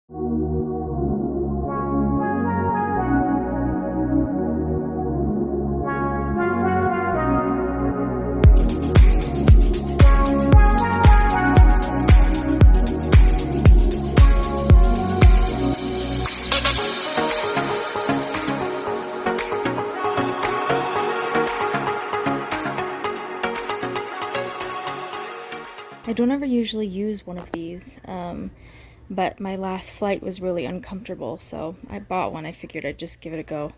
I don't ever usually use one of these, but my last flight was really uncomfortable, so I bought one. I figured I'd just give it a go.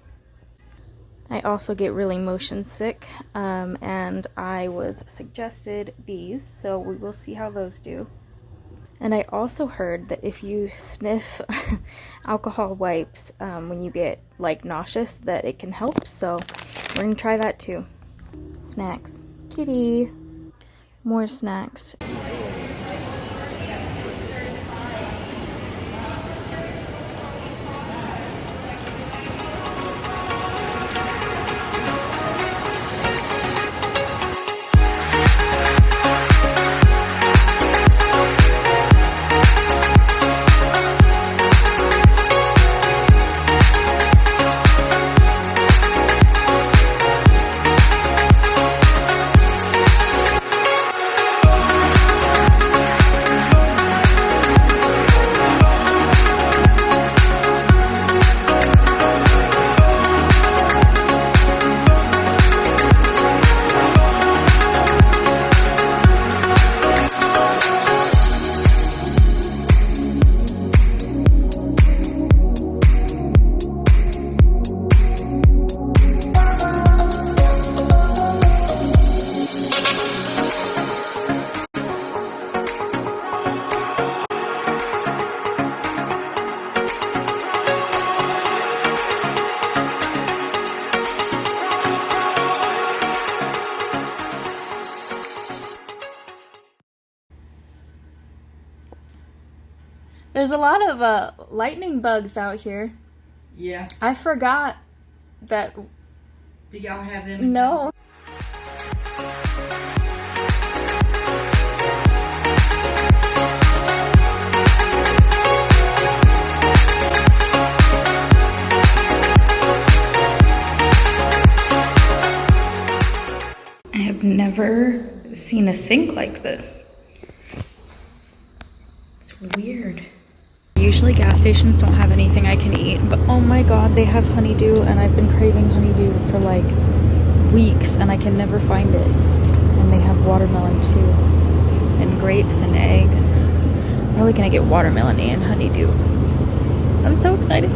I also get really motion sick, and I was suggested these, so we will see how those do. And I also heard that if you sniff alcohol wipes when you get like nauseous, that it can help, so we're gonna try that too. Snacks. Kitty. More snacks. There's a lot of lightning bugs out here. Yeah. I forgot that. Do y'all have them? No. I have never seen a sink like this. It's weird. Usually gas stations don't have anything I can eat, but oh my god, they have honeydew, and I've been craving honeydew for like weeks and I can never find it. And they have watermelon too, and grapes and eggs. I'm probably gonna get watermelon and honeydew. I'm so excited.